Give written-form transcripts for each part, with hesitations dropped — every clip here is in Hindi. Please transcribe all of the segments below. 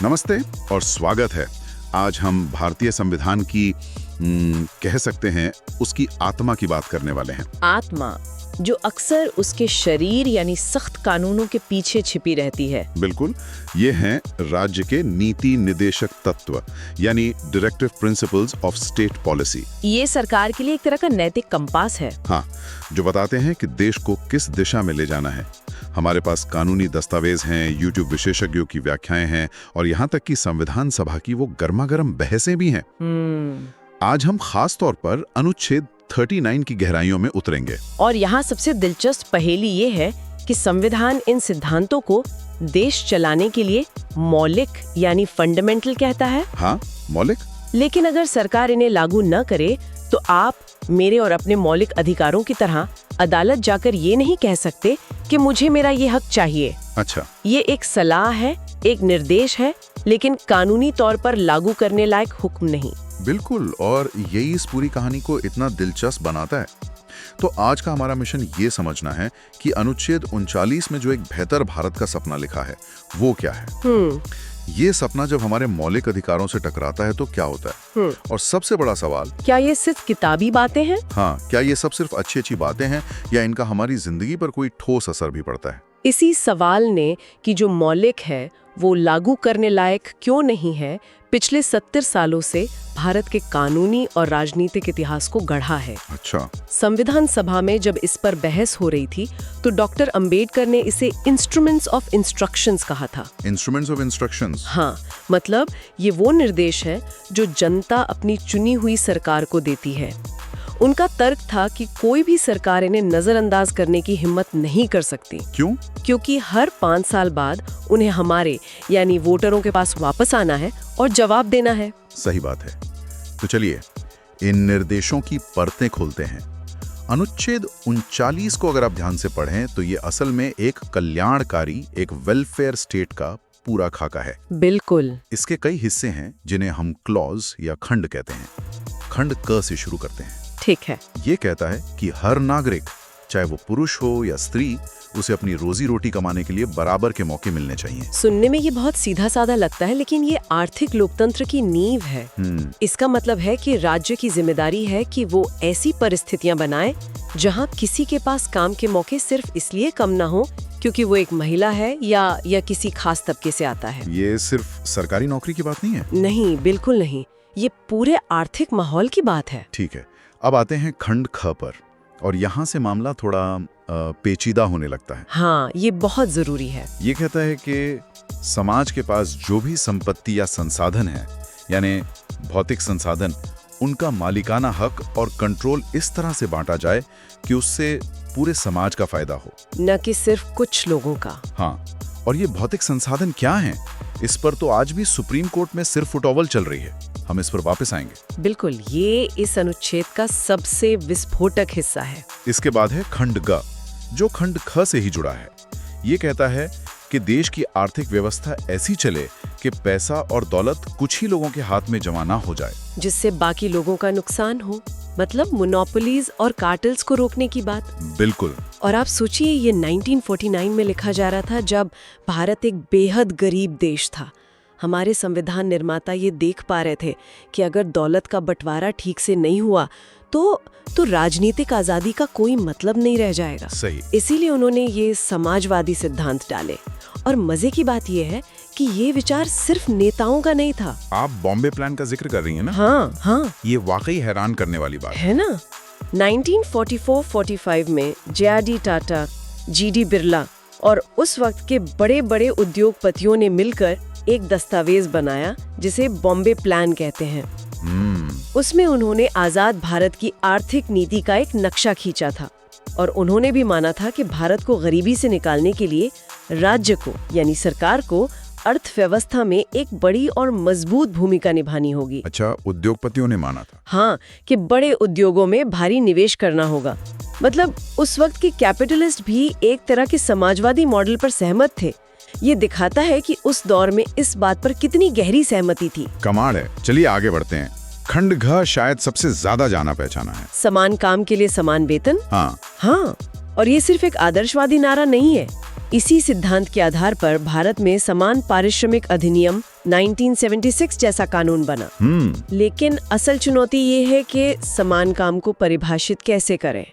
नमस्ते और स्वागत है। आज हम भारतीय संविधान की कह सकते हैं उसकी आत्मा की बात करने वाले हैं। आत्मा जो अक्सर उसके शरीर यानी सख्त कानूनों के पीछे छिपी रहती है। बिल्कुल, ये हैं राज्य के नीति निदेशक तत्व यानी directive principles of state policy. ये सरकार के लिए एक तरह का नैतिक कंपास है। हाँ, जो बताते हैं कि देश को किस दिशा में ले जाना है। हमारे पास कानूनी दस्तावेज हैं, यूट्यूब विशेषज्ञों की व्याख्याएं हैं और यहाँ तक कि संविधान सभा की वो गर्मागर्म बहसें भी हैं। आज हम खास तौर पर अनुच्छेद 39 की गहराइयों में उतरेंगे। और यहाँ सबसे दिलचस्प पहेली ये है कि संविधान इन सिद्धांतों को देश चलाने के लिए मौलिक यानी फंडामेंटल कहता है। हाँ, मौलिक। लेकिन अगर सरकार इन्हें लागू न करे तो आप मेरे और अपने मौलिक अधिकारों की तरह अदालत जाकर ये नहीं कह सकते कि मुझे मेरा ये हक चाहिए। अच्छा, ये एक सलाह है, एक निर्देश है, लेकिन कानूनी तौर पर लागू करने लायक हुक्म नहीं। बिल्कुल, और यही इस पूरी कहानी को इतना दिलचस्प बनाता है। तो आज का हमारा मिशन ये समझना है कि अनुच्छेद 39 में जो एक बेहतर भारत का सपना लिखा है वो क्या है। ये सपना जब हमारे मौलिक अधिकारों से टकराता है तो क्या होता है? और सबसे बड़ा सवाल, क्या ये सिर्फ किताबी बातें हैं? हाँ, क्या ये सब सिर्फ अच्छी अच्छी बातें हैं या इनका हमारी जिंदगी पर कोई ठोस असर भी पड़ता है? इसी सवाल ने कि जो मौलिक है वो लागू करने लायक क्यों नहीं है, पिछले 70 सालों से भारत के कानूनी और राजनीतिक इतिहास को गढ़ा है। अच्छा। संविधान सभा में जब इस पर बहस हो रही थी तो डॉक्टर अंबेडकर ने इसे इंस्ट्रूमेंट्स ऑफ इंस्ट्रक्शंस कहा था। Instruments of instructions? हाँ, मतलब ये वो निर्देश है जो जनता अपनी चुनी हुई सरकार को देती है। उनका तर्क था कि कोई भी सरकार इन्हें नजरअंदाज करने की हिम्मत नहीं कर सकती। क्यों? क्योंकि हर 5 साल बाद उन्हें हमारे यानी वोटरों के पास वापस आना है और जवाब देना है। सही बात है। तो चलिए इन निर्देशों की परतें खोलते हैं। अनुच्छेद 39 को अगर आप ध्यान से पढ़ें तो ये असल में एक कल्याणकारी, एक वेलफेयर स्टेट का पूरा खाका है। बिल्कुल। इसके कई हिस्से हैं जिन्हें हम क्लॉज या खंड कहते हैं। खंड क से शुरू करते हैं। ठीक है। ये कहता है कि हर नागरिक, चाहे वो पुरुष हो या स्त्री, उसे अपनी रोजी रोटी कमाने के लिए बराबर के मौके मिलने चाहिए। सुनने में ये बहुत सीधा साधा लगता है, लेकिन ये आर्थिक लोकतंत्र की नींव है। इसका मतलब है कि राज्य की जिम्मेदारी है कि वो ऐसी परिस्थितियां बनाए जहां किसी के पास काम के मौके सिर्फ इसलिए कम ना हो क्योंकि वो एक महिला है या किसी खास तबके से आता है। ये सिर्फ सरकारी नौकरी की बात नहीं है। नहीं, बिल्कुल नहीं। ये पूरे आर्थिक माहौल की बात है। ठीक है, अब आते हैं खंड ख पर, और यहाँ से मामला थोड़ा पेचीदा होने लगता है। हाँ, ये बहुत जरूरी है। ये कहता है कि समाज के पास जो भी संपत्ति या संसाधन है, यानी भौतिक संसाधन, उनका मालिकाना हक और कंट्रोल इस तरह से बांटा जाए कि उससे पूरे समाज का फायदा हो, न कि सिर्फ कुछ लोगों का। हाँ, और ये भौतिक संसाधन क्या हैं? इस पर तो आज भी सुप्रीम कोर्ट में सिर्फ उटावल चल रही है। हम इस पर वापस आएंगे। बिल्कुल, ये इस अनुच्छेद का सबसे विस्फोटक हिस्सा है। इसके बाद है खंड ग, जो खंड ख से ही जुड़ा है। ये कहता है कि देश की आर्थिक व्यवस्था ऐसी चले कि पैसा और दौलत कुछ ही लोगों के हाथ में जमा ना हो जाए, जिससे बाकी लोगों का नुकसान हो। मतलब मोनोपोलीज और कार्टेल्स को रोकने की बात। बिल्कुल। और आप सोचिए, ये 1949 में लिखा जा रहा था, जब भारत एक बेहद गरीब देश था। हमारे संविधान निर्माता ये देख पा रहे थे कि अगर दौलत का बंटवारा ठीक से नहीं हुआ तो राजनीतिक आजादी का कोई मतलब नहीं रह जाएगा। सही। इसीलिए उन्होंने ये समाजवादी सिद्धांत डाले। और मजे की बात ये है कि ये विचार सिर्फ नेताओं का नहीं था। आप बॉम्बे प्लान का जिक्र कर रही हैं ना? हाँ। ये वाकई हैरान करने वाली बात है ना। 1944-45 में जे.आर.डी. टाटा, जी.डी. बिरला और उस वक्त के बड़े बड़े उद्योगपतियों ने मिलकर एक दस्तावेज बनाया जिसे बॉम्बे प्लान कहते हैं। उसमें उन्होंने आजाद भारत की आर्थिक नीति का एक नक्शा खींचा था और उन्होंने भी माना था कि भारत को गरीबी से निकालने के लिए राज्य को यानी सरकार को अर्थव्यवस्था में एक बड़ी और मजबूत भूमिका निभानी होगी। अच्छा, उद्योगपतियों ने माना था? हाँ, कि बड़े उद्योगों में भारी निवेश करना होगा। मतलब उस वक्त के कैपिटलिस्ट भी एक तरह के समाजवादी मॉडल पर सहमत थे। ये दिखाता है कि उस दौर में इस बात पर कितनी गहरी सहमति थी। कमाल है। चलिए आगे बढ़ते हैं। खंड घ शायद सबसे ज्यादा जाना पहचाना है। समान काम के लिए समान वेतन। हाँ। और ये सिर्फ एक आदर्शवादी नारा नहीं है, इसी सिद्धांत के आधार पर भारत में समान पारिश्रमिक अधिनियम 1976 जैसा कानून बना। लेकिन असल चुनौती ये है कि समान काम को परिभाषित कैसे करें।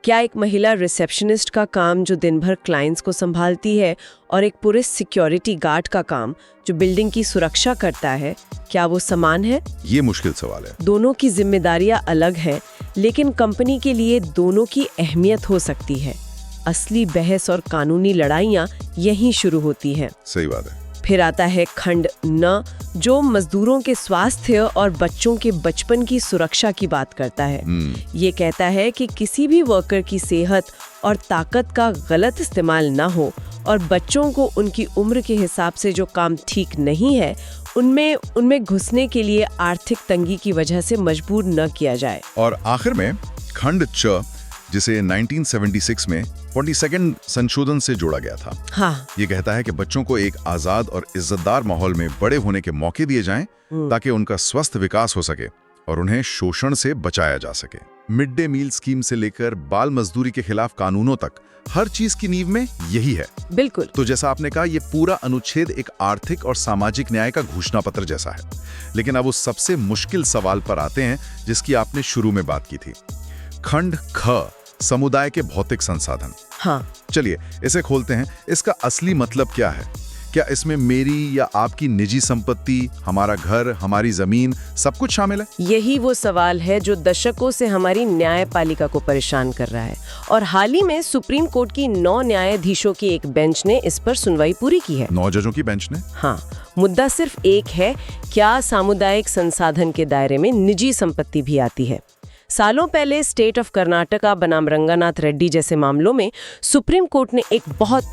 क्या एक महिला रिसेप्शनिस्ट का काम जो दिन भर क्लाइंट्स को संभालती है और एक पुलिस सिक्योरिटी गार्ड का काम जो बिल्डिंग की सुरक्षा करता है, क्या वो समान है? ये मुश्किल सवाल है। दोनों की जिम्मेदारियां अलग हैं, लेकिन कंपनी के लिए दोनों की अहमियत हो सकती है। असली बहस और कानूनी लड़ाइयां यहीं शुरू होती हैं। सही बात है। फिर आता है खंड न, जो मजदूरों के स्वास्थ्य और बच्चों के बचपन की सुरक्षा की बात करता है। ये कहता है कि किसी भी वर्कर की सेहत और ताकत का गलत इस्तेमाल ना हो और बच्चों को उनकी उम्र के हिसाब से जो काम ठीक नहीं है उनमें घुसने के लिए आर्थिक तंगी की वजह से मजबूर न किया जाए। और आखिर में खंड च, जिसे 1976 में 42nd संशोधन से जोड़ा गया था। हाँ। ये कहता है कि बच्चों को एक आजाद और इज्जतदार माहौल में बड़े होने के मौके दिए जाएं ताकि उनका स्वस्थ विकास हो सके और उन्हें शोषण से बचाया जा सके। मिड डे मील स्कीम से लेकर बाल मजदूरी के खिलाफ कानूनों तक हर चीज की नींव में यही है। बिल्कुल। तो जैसा आपने कहा, ये पूरा अनुच्छेद एक आर्थिक और सामाजिक न्याय का घोषणा पत्र जैसा है। लेकिन अब उस सबसे मुश्किल सवाल पर आते हैं जिसकी आपने शुरू में बात की थी। खंड ख, समुदाय के भौतिक संसाधन। हाँ। चलिए इसे खोलते हैं। इसका असली मतलब क्या है? क्या इसमें मेरी या आपकी निजी संपत्ति, हमारा घर, हमारी जमीन, सब कुछ शामिल है? यही वो सवाल है जो दशकों से हमारी न्यायपालिका को परेशान कर रहा है और हाल ही में सुप्रीम कोर्ट की 9 न्यायाधीशों की एक बेंच ने इस पर सुनवाई पूरी की है। 9 जजों की बेंच ने? हाँ। मुद्दा सिर्फ एक है, क्या सामुदायिक संसाधन के दायरे में निजी संपत्ति भी आती है? सालों पहले स्टेट ऑफ कर्नाटका बनाम रंगानाथ रेड्डी जैसे मामलों में सुप्रीम कोर्ट ने एक बहुत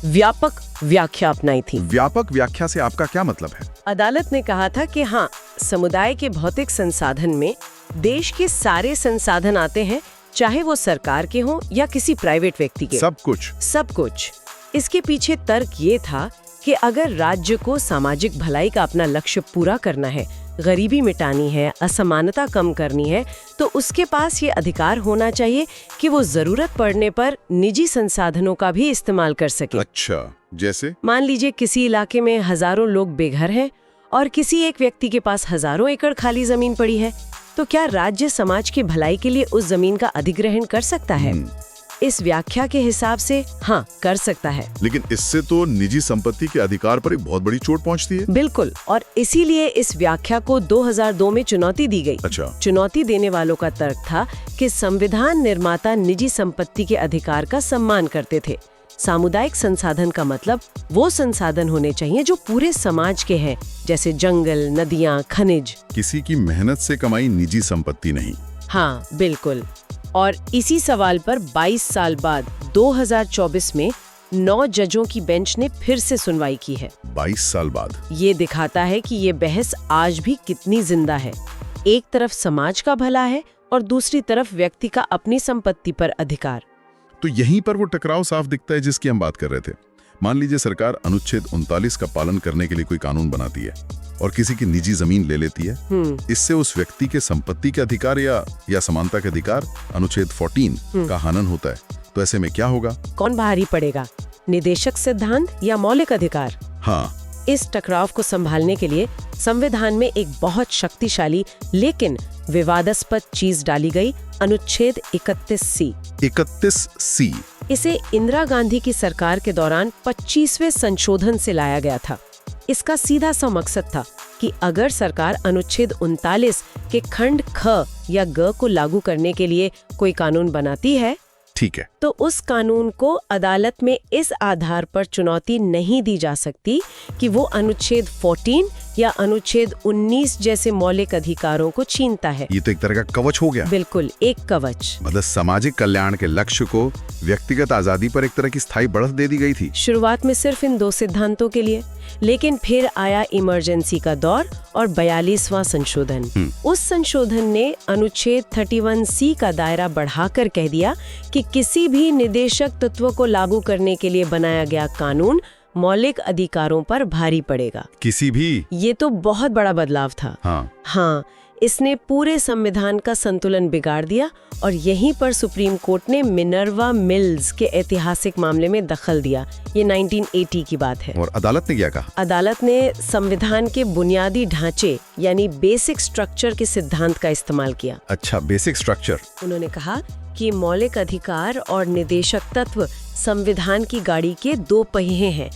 व्यापक व्याख्या अपनाई थी। व्यापक व्याख्या से आपका क्या मतलब है? अदालत ने कहा था कि हाँ, समुदाय के भौतिक संसाधन में देश के सारे संसाधन आते हैं, चाहे वो सरकार के हों या किसी प्राइवेट व्यक्ति के। सब कुछ। इसके पीछे तर्क ये था कि अगर राज्य को सामाजिक भलाई का अपना लक्ष्य पूरा करना है, गरीबी मिटानी है, असमानता कम करनी है, तो उसके पास ये अधिकार होना चाहिए कि वो जरूरत पड़ने पर निजी संसाधनों का भी इस्तेमाल कर सके। अच्छा, जैसे? मान लीजिए किसी इलाके में हजारों लोग बेघर हैं और किसी एक व्यक्ति के पास हजारों एकड़ खाली जमीन पड़ी है, तो क्या राज्य समाज की भलाई के लिए उस जमीन का अधिग्रहण कर सकता है? इस व्याख्या के हिसाब से हाँ, कर सकता है। लेकिन इससे तो निजी संपत्ति के अधिकार पर एक बहुत बड़ी चोट पहुंचती है। बिल्कुल, और इसीलिए इस व्याख्या को 2002 में चुनौती दी गई। अच्छा। चुनौती देने वालों का तर्क था कि संविधान निर्माता निजी संपत्ति के अधिकार का सम्मान करते थे। सामुदायिक संसाधन का मतलब वो संसाधन होने चाहिए जो पूरे समाज के हैं, जैसे जंगल, नदियाँ, खनिज। किसी की मेहनत से कमाई निजी संपत्ति नहीं। हाँ, बिल्कुल। और इसी सवाल पर 22 साल बाद 2024 में 9 जजों की बेंच ने फिर से सुनवाई की है। 22 साल बाद। ये दिखाता है कि ये बहस आज भी कितनी जिंदा है। एक तरफ समाज का भला है और दूसरी तरफ व्यक्ति का अपनी संपत्ति पर अधिकार। तो यहीं पर वो टकराव साफ दिखता है जिसकी हम बात कर रहे थे। मान लीजिए सरकार अनुच्छेद 39 का पालन करने के लिए कोई कानून बनाती है और किसी की निजी जमीन ले लेती है। इससे उस व्यक्ति के संपत्ति के अधिकार या समानता के अधिकार, अनुच्छेद 14 का हनन होता है। तो ऐसे में क्या होगा? कौन भारी पड़ेगा, निदेशक सिद्धांत या मौलिक अधिकार? हाँ। इस टकराव को संभालने के लिए संविधान में एक बहुत शक्तिशाली लेकिन विवादास्पद चीज डाली गई, अनुच्छेद 31C। 31C। इसे इंदिरा गांधी की सरकार के दौरान 25वें संशोधन से लाया गया था। इसका सीधा सा मकसद था कि अगर सरकार अनुच्छेद 39 के खंड ख या ग को लागू करने के लिए कोई कानून बनाती है, ठीक है, तो उस कानून को अदालत में इस आधार पर चुनौती नहीं दी जा सकती कि वो अनुच्छेद 14 या अनुच्छेद 19 जैसे मौलिक अधिकारों को छीनता है। ये तो एक तरह का कवच हो गया। बिल्कुल, एक कवच। मतलब सामाजिक कल्याण के लक्ष्य को व्यक्तिगत आजादी पर एक तरह की स्थायी बढ़त दे दी गई थी। शुरुआत में सिर्फ इन 2 सिद्धांतों के लिए, लेकिन फिर आया इमरजेंसी का दौर और 42वां संशोधन। उस संशोधन ने अनुच्छेद 31C का दायरा बढ़ाकर कह दिया कि किसी भी निदेशक तत्व को लागू करने के लिए बनाया गया कानून मौलिक अधिकारों पर भारी पड़ेगा। किसी भी? ये तो बहुत बड़ा बदलाव था। हाँ। हाँ, इसने पूरे संविधान का संतुलन बिगाड़ दिया और यहीं पर सुप्रीम कोर्ट ने मिनर्वा मिल्स के ऐतिहासिक मामले में दखल दिया। ये 1980 की बात है। और अदालत ने क्या कहा? अदालत ने संविधान के बुनियादी ढांचे यानी बेसिक स्ट्रक्चर के सिद्धांत का इस्तेमाल किया। अच्छा, बेसिक स्ट्रक्चर। उन्होंने कहा कि मौलिक अधिकार और निदेशक तत्व संविधान की गाड़ी के दो पहिए हैं।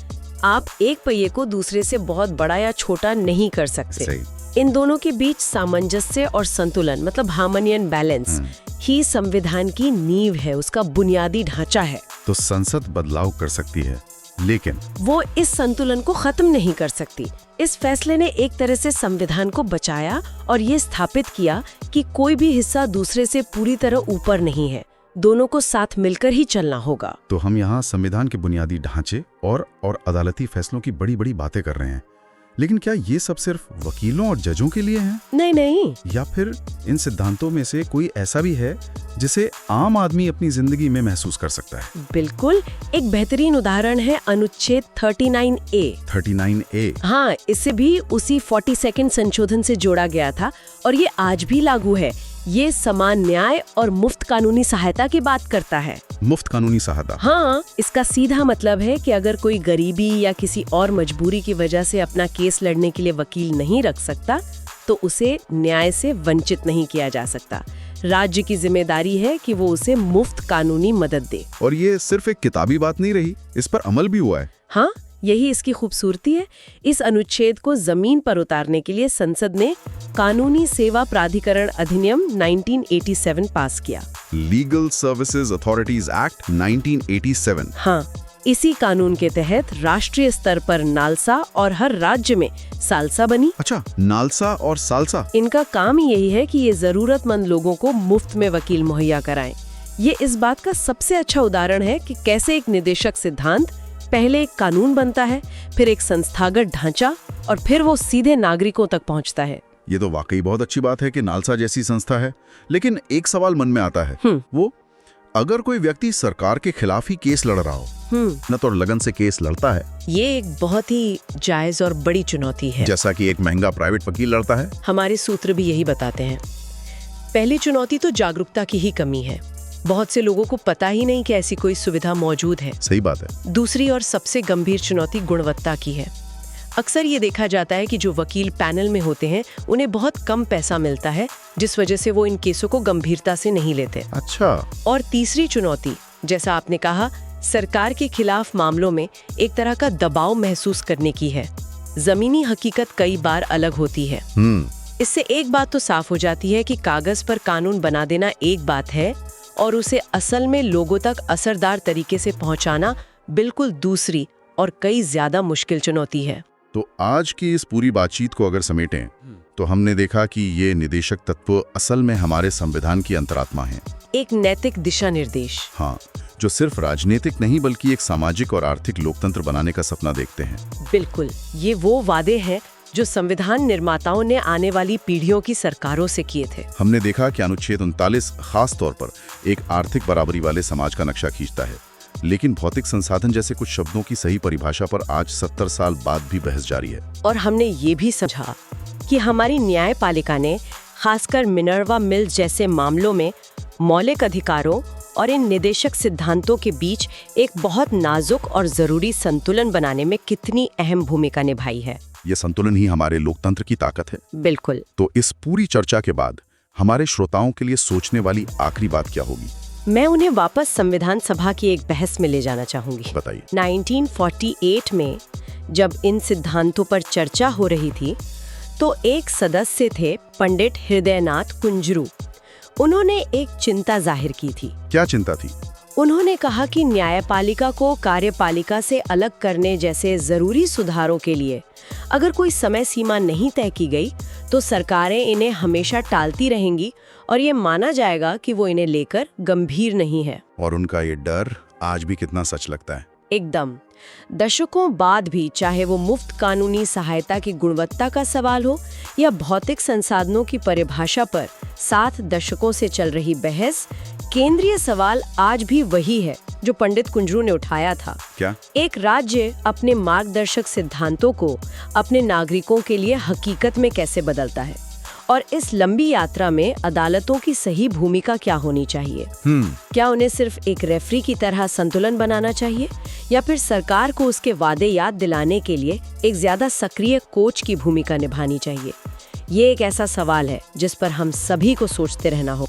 आप एक पहिए को दूसरे से बहुत बड़ा या छोटा नहीं कर सकते। सही। इन दोनों के बीच सामंजस्य और संतुलन मतलब हार्मनी एंड बैलेंस ही संविधान की नींव है, उसका बुनियादी ढांचा है। तो संसद बदलाव कर सकती है, लेकिन वो इस संतुलन को खत्म नहीं कर सकती। इस फैसले ने एक तरह से संविधान को बचाया और ये स्थापित किया कि कोई भी हिस्सा दूसरे से पूरी तरह ऊपर नहीं है, दोनों को साथ मिलकर ही चलना होगा। तो हम यहाँ संविधान के बुनियादी ढांचे और अदालती फैसलों की बड़ी बड़ी बातें कर रहे हैं, लेकिन क्या ये सब सिर्फ वकीलों और जजों के लिए है? नहीं। या फिर इन सिद्धांतों में से कोई ऐसा भी है जिसे आम आदमी अपनी जिंदगी में महसूस कर सकता है? बिल्कुल, एक बेहतरीन उदाहरण है अनुच्छेद 39A। 39A। हाँ, इसे भी उसी 42nd संशोधन से जोड़ा गया था और ये आज भी लागू है। ये समान न्याय और मुफ्त कानूनी सहायता की बात करता है। मुफ्त कानूनी सहायता? हाँ, इसका सीधा मतलब है कि अगर कोई गरीबी या किसी और मजबूरी की वजह से अपना केस लड़ने के लिए वकील नहीं रख सकता, तो उसे न्याय से वंचित नहीं किया जा सकता। राज्य की जिम्मेदारी है कि वो उसे मुफ्त कानूनी मदद दे। और ये सिर्फ एक किताबी बात नहीं रही, इस पर अमल भी हुआ है। हाँ, यही इसकी खूबसूरती है। इस अनुच्छेद को जमीन पर उतारने के लिए संसद ने कानूनी सेवा प्राधिकरण अधिनियम 1987 पास किया। Legal services authorities act 1987। हाँ, इसी कानून के तहत राष्ट्रीय स्तर पर नालसा और हर राज्य में सालसा बनी। अच्छा, नालसा और सालसा। इनका काम ही यही है कि ये जरूरतमंद लोगों को मुफ्त में वकील मुहैया कराएं। ये इस बात का सबसे अच्छा उदाहरण है कि कैसे एक निदेशक सिद्धांत पहले एक कानून बनता है, फिर एक संस्थागत ढांचा और फिर वो सीधे नागरिकों तक पहुंचता है। ये तो वाकई बहुत अच्छी बात है कि नालसा जैसी संस्था है, लेकिन एक सवाल मन में आता है, वो अगर कोई व्यक्ति सरकार के खिलाफ ही केस लड़ रहा हो, न तो लगन से केस लड़ता है। ये एक बहुत ही जायज और बड़ी चुनौती है, जैसा कि एक महंगा प्राइवेट वकील लड़ता है। हमारे सूत्र भी यही बताते हैं। पहली चुनौती तो जागरूकता की ही कमी है। बहुत से लोगों को पता ही नहीं कि ऐसी कोई सुविधा मौजूद है। सही बात है। दूसरी और सबसे गंभीर चुनौती गुणवत्ता की है। अक्सर ये देखा जाता है कि जो वकील पैनल में होते हैं उन्हें बहुत कम पैसा मिलता है, जिस वजह से वो इन केसों को गंभीरता से नहीं लेते। अच्छा। और तीसरी चुनौती, जैसा आपने कहा, सरकार के खिलाफ मामलों में एक तरह का दबाव महसूस करने की है। जमीनी हकीकत कई बार अलग होती है। इससे एक बात तो साफ हो जाती है कि कागज पर कानून बना देना एक बात है और उसे असल में लोगों तक असरदार तरीके से पहुंचाना बिल्कुल दूसरी और कई ज्यादा मुश्किल चुनौती है। तो आज की इस पूरी बातचीत को अगर समेटें तो हमने देखा कि ये निदेशक तत्व असल में हमारे संविधान की अंतरात्मा हैं। एक नैतिक दिशा निर्देश। हाँ, जो सिर्फ राजनीतिक नहीं बल्कि एक सामाजिक और आर्थिक लोकतंत्र बनाने का सपना देखते हैं। बिल्कुल, ये वो वादे हैं जो संविधान निर्माताओं ने आने वाली पीढ़ियों की सरकारों से किए थे। हमने देखा कि अनुच्छेद 39 खास तौर पर एक आर्थिक बराबरी वाले समाज का नक्शा खींचता है, लेकिन भौतिक संसाधन जैसे कुछ शब्दों की सही परिभाषा पर आज 70 साल बाद भी बहस जारी है। और हमने ये भी समझा कि हमारी न्यायपालिका ने खासकर मिनर्वा मिल्स जैसे मामलों में मौलिक अधिकारों और इन निदेशक सिद्धांतों के बीच एक बहुत नाजुक और जरूरी संतुलन बनाने में कितनी अहम भूमिका निभाई है। ये संतुलन ही हमारे लोकतंत्र की ताकत है। बिल्कुल। तो इस पूरी चर्चा के बाद हमारे श्रोताओं के लिए सोचने वाली आखिरी बात क्या होगी? मैं उन्हें वापस संविधान सभा की एक बहस में ले जाना चाहूंगी। बताइए। 1948 में जब इन सिद्धांतों पर चर्चा हो रही थी तो एक सदस्य थे पंडित हृदयनाथ कुंजरू। उन्होंने एक चिंता जाहिर की थी। क्या चिंता थी? उन्होंने कहा कि न्यायपालिका को कार्यपालिका से अलग करने जैसे जरूरी सुधारों के लिए अगर कोई समय सीमा नहीं तय की गई तो सरकारें इन्हें हमेशा टालती रहेंगी और ये माना जाएगा कि वो इन्हें लेकर गंभीर नहीं है। और उनका ये डर आज भी कितना सच लगता है। एकदम। दशकों बाद भी, चाहे वो मुफ्त कानूनी सहायता की गुणवत्ता का सवाल हो या भौतिक संसाधनों की परिभाषा पर 7 दशकों से चल रही बहस, केंद्रीय सवाल आज भी वही है जो पंडित कुंजरू ने उठाया था। क्या? एक राज्य अपने मार्गदर्शक सिद्धांतों को अपने नागरिकों के लिए हकीकत में कैसे बदलता है और इस लंबी यात्रा में अदालतों की सही भूमिका क्या होनी चाहिए? क्या उन्हें सिर्फ एक रेफरी की तरह संतुलन बनाना चाहिए, या फिर सरकार को उसके वादे याद दिलाने के लिए एक ज्यादा सक्रिय कोच की भूमिका निभानी चाहिए? ये एक ऐसा सवाल है जिस पर हम सभी को सोचते रहना हो।